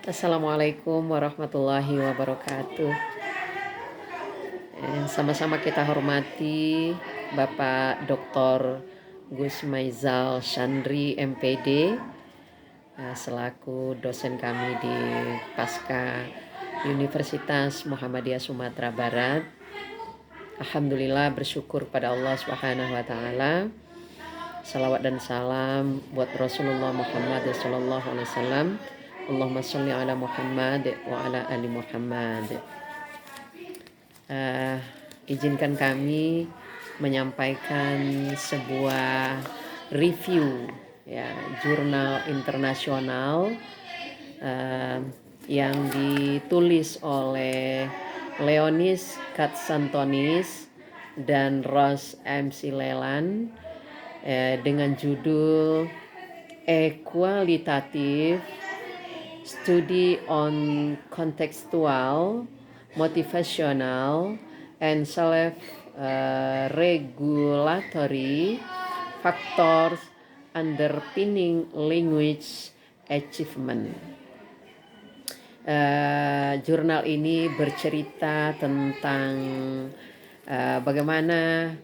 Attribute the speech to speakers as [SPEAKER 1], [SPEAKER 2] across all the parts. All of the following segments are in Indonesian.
[SPEAKER 1] Assalamualaikum warahmatullahi wabarakatuh. Sama-sama kita hormati Bapak Dr. Gus Maizal Chandri MPD selaku dosen kami di Pasca Universitas Muhammadiyah Sumatera Barat. Alhamdulillah, bersyukur pada Allah Subhanahu wa taala. Salawat dan salam buat Rasulullah Muhammad sallallahu alaihi wasallam. Allahumma sholli ala Muhammad wa ala ali Muhammad. Izinkan kami menyampaikan sebuah review ya, jurnal internasional yang ditulis oleh Leonis Katsantonis dan Ross MC Leland dengan judul Equalitative Study on Contextual, Motivational, and Self-Regulatory Factors Underpinning Language Achievement. Jurnal ini bercerita tentang bagaimana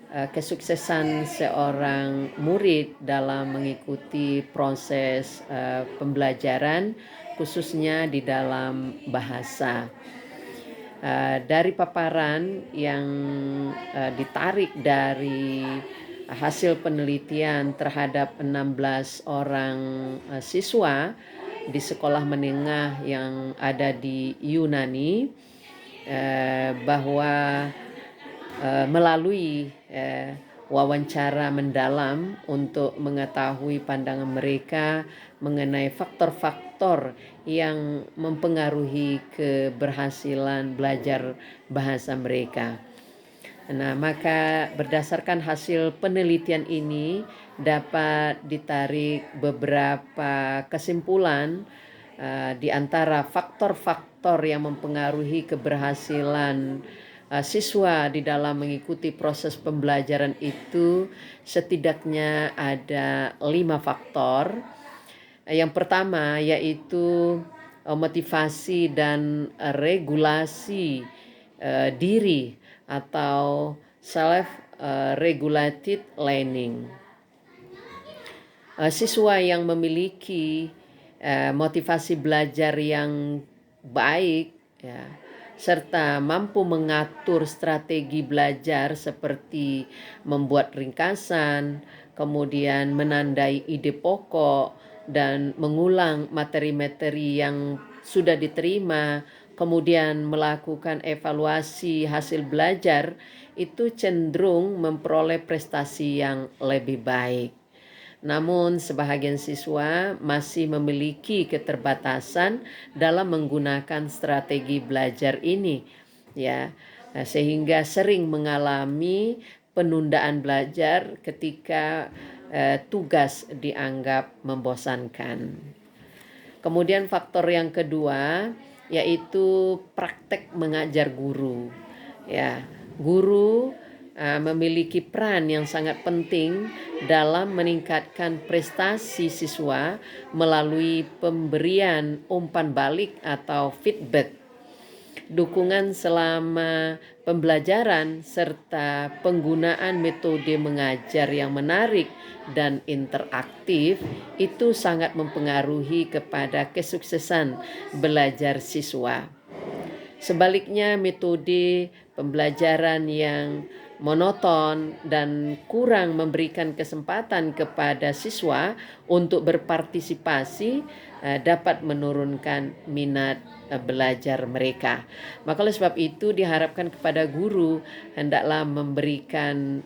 [SPEAKER 1] kesuksesan seorang murid dalam mengikuti proses pembelajaran, khususnya di dalam bahasa. Dari paparan yang ditarik dari hasil penelitian terhadap 16 orang siswa di sekolah menengah yang ada di Yunani, bahwa melalui wawancara mendalam untuk mengetahui pandangan mereka mengenai faktor-faktor yang mempengaruhi keberhasilan belajar bahasa mereka. Nah, maka berdasarkan hasil penelitian ini dapat ditarik beberapa kesimpulan di antara faktor-faktor yang mempengaruhi keberhasilan siswa di dalam mengikuti proses pembelajaran itu. Setidaknya ada 5 faktor. Yang pertama yaitu motivasi dan regulasi diri atau self-regulated learning. Siswa yang memiliki motivasi belajar yang baik ya, serta mampu mengatur strategi belajar seperti membuat ringkasan, kemudian menandai ide pokok, dan mengulang materi-materi yang sudah diterima, kemudian melakukan evaluasi hasil belajar, itu cenderung memperoleh prestasi yang lebih baik. Namun sebahagian siswa masih memiliki keterbatasan dalam menggunakan strategi belajar ini ya, sehingga sering mengalami penundaan belajar ketika tugas dianggap membosankan. Kemudian faktor yang kedua yaitu praktek mengajar guru ya. Guru memiliki peran yang sangat penting dalam meningkatkan prestasi siswa melalui pemberian umpan balik atau feedback, dukungan selama pembelajaran, serta penggunaan metode mengajar yang menarik dan interaktif itu sangat mempengaruhi kepada kesuksesan belajar siswa. Sebaliknya, metode pembelajaran yang monoton dan kurang memberikan kesempatan kepada siswa untuk berpartisipasi dapat menurunkan minat belajar mereka. Maka oleh sebab itu diharapkan kepada guru hendaklah memberikan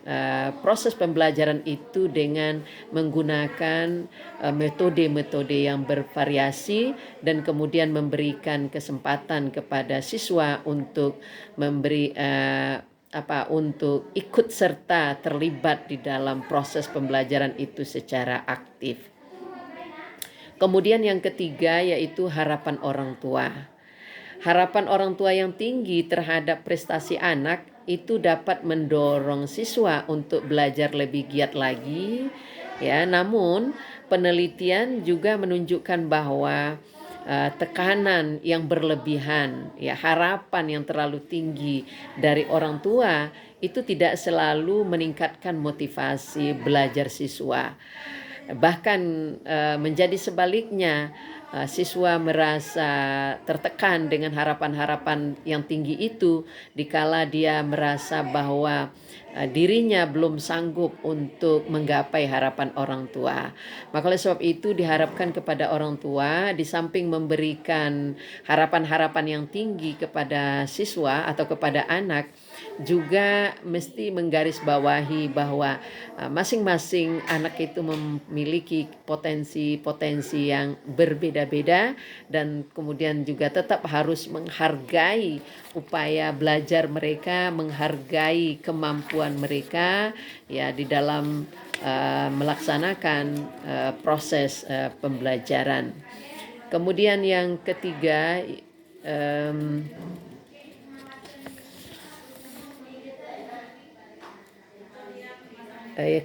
[SPEAKER 1] proses pembelajaran itu dengan menggunakan metode-metode yang bervariasi dan kemudian memberikan kesempatan kepada siswa untuk memberi untuk ikut serta terlibat di dalam proses pembelajaran itu secara aktif. Kemudian yang ketiga yaitu harapan orang tua. Harapan orang tua yang tinggi terhadap prestasi anak itu dapat mendorong siswa untuk belajar lebih giat lagi ya. Namun penelitian juga menunjukkan bahwa tekanan yang berlebihan, ya harapan yang terlalu tinggi dari orang tua itu tidak selalu meningkatkan motivasi belajar siswa. Bahkan menjadi sebaliknya, siswa merasa tertekan dengan harapan-harapan yang tinggi itu dikala dia merasa bahwa dirinya belum sanggup untuk menggapai harapan orang tua. Maka oleh sebab itu diharapkan kepada orang tua, di samping memberikan harapan-harapan yang tinggi kepada siswa atau kepada anak, juga mesti menggarisbawahi bahwa masing-masing anak itu memiliki potensi-potensi yang berbeda-beda, dan kemudian juga tetap harus menghargai upaya belajar mereka, menghargai kemampuan mereka ya di dalam melaksanakan proses pembelajaran. Kemudian yang ketiga,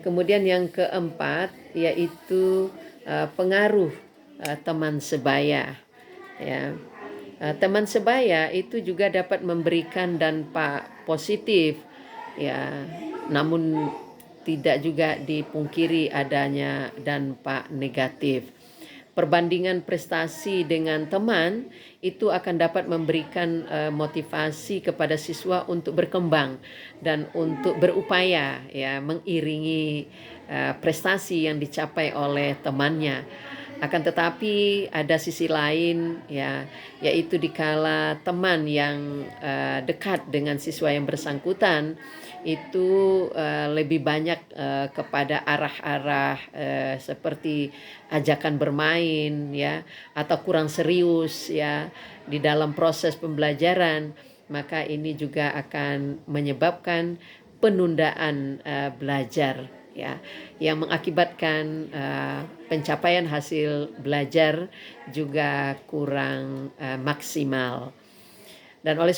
[SPEAKER 1] kemudian yang keempat yaitu pengaruh teman sebaya. Ya, teman sebaya itu juga dapat memberikan dampak positif, ya, namun tidak juga dipungkiri adanya dampak negatif. Perbandingan prestasi dengan teman itu akan dapat memberikan motivasi kepada siswa untuk berkembang dan untuk berupaya ya mengiringi prestasi yang dicapai oleh temannya. Akan tetapi ada sisi lain ya, yaitu dikala teman yang dekat dengan siswa yang bersangkutan itu lebih banyak kepada arah-arah seperti ajakan bermain ya, atau kurang serius ya di dalam proses pembelajaran, maka ini juga akan menyebabkan penundaan belajar ya, yang mengakibatkan pencapaian hasil belajar juga kurang maksimal. Dan oleh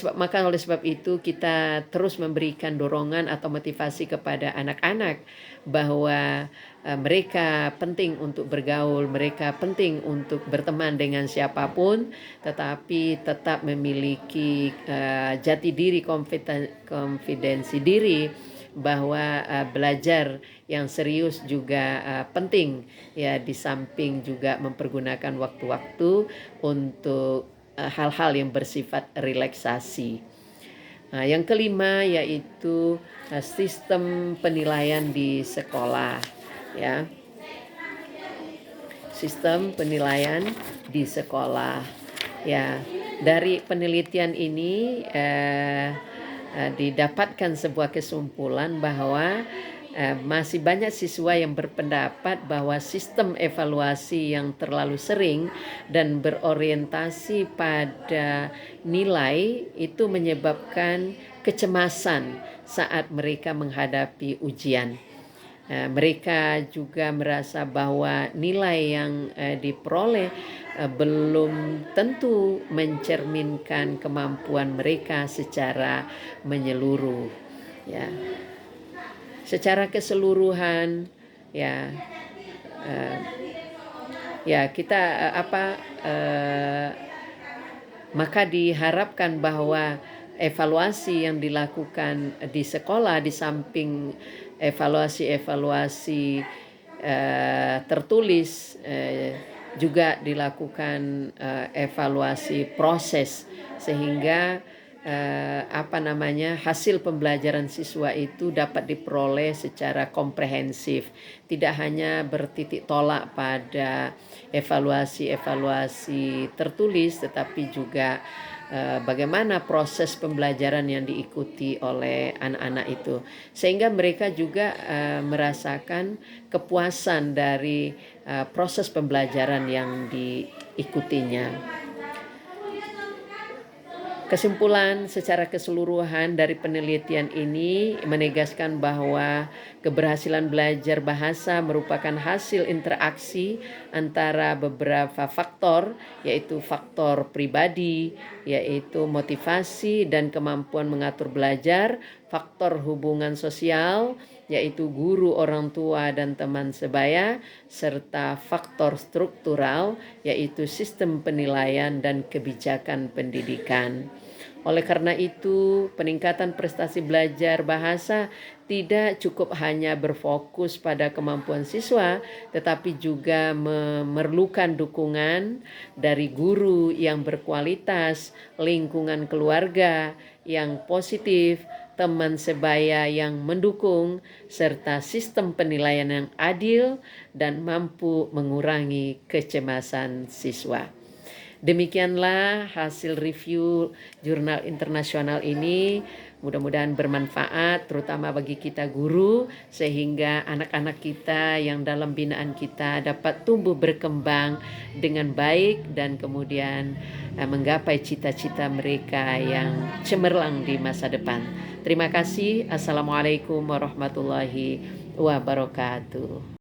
[SPEAKER 1] sebab itu kita terus memberikan dorongan atau motivasi kepada anak-anak bahwa mereka penting untuk bergaul, mereka penting untuk berteman dengan siapapun, tetapi tetap memiliki jati diri, konfidensi diri, bahwa belajar yang serius juga penting ya, di samping juga mempergunakan waktu-waktu untuk hal-hal yang bersifat relaksasi. Nah, yang kelima yaitu sistem penilaian di sekolah ya. Sistem penilaian di sekolah ya. Dari penelitian ini didapatkan sebuah kesimpulan bahwa masih banyak siswa yang berpendapat bahwa sistem evaluasi yang terlalu sering dan berorientasi pada nilai itu menyebabkan kecemasan saat mereka menghadapi ujian. Mereka juga merasa bahwa nilai yang diperoleh belum tentu mencerminkan kemampuan mereka secara menyeluruh ya. Secara keseluruhan ya, kita maka diharapkan bahwa evaluasi yang dilakukan di sekolah, di samping evaluasi tertulis, juga dilakukan evaluasi proses, sehingga hasil pembelajaran siswa itu dapat diperoleh secara komprehensif, tidak hanya bertitik tolak pada evaluasi tertulis, tetapi juga bagaimana proses pembelajaran yang diikuti oleh anak-anak itu, sehingga mereka juga merasakan kepuasan dari proses pembelajaran yang diikutinya. Kesimpulan secara keseluruhan dari penelitian ini menegaskan bahwa Keberhasilan belajar bahasa merupakan hasil interaksi antara beberapa faktor, yaitu faktor pribadi, yaitu motivasi dan kemampuan mengatur belajar, faktor hubungan sosial, yaitu guru, orang tua, dan teman sebaya, serta faktor struktural, yaitu sistem penilaian dan kebijakan pendidikan. Oleh karena itu, peningkatan prestasi belajar bahasa tidak cukup hanya berfokus pada kemampuan siswa, tetapi juga memerlukan dukungan dari guru yang berkualitas, lingkungan keluarga yang positif, teman sebaya yang mendukung, serta sistem penilaian yang adil dan mampu mengurangi kecemasan siswa. Demikianlah hasil review jurnal internasional ini. Mudah-mudahan bermanfaat terutama bagi kita guru, sehingga anak-anak kita yang dalam binaan kita dapat tumbuh berkembang dengan baik dan kemudian menggapai cita-cita mereka yang cemerlang di masa depan. Terima kasih. Assalamualaikum warahmatullahi wabarakatuh.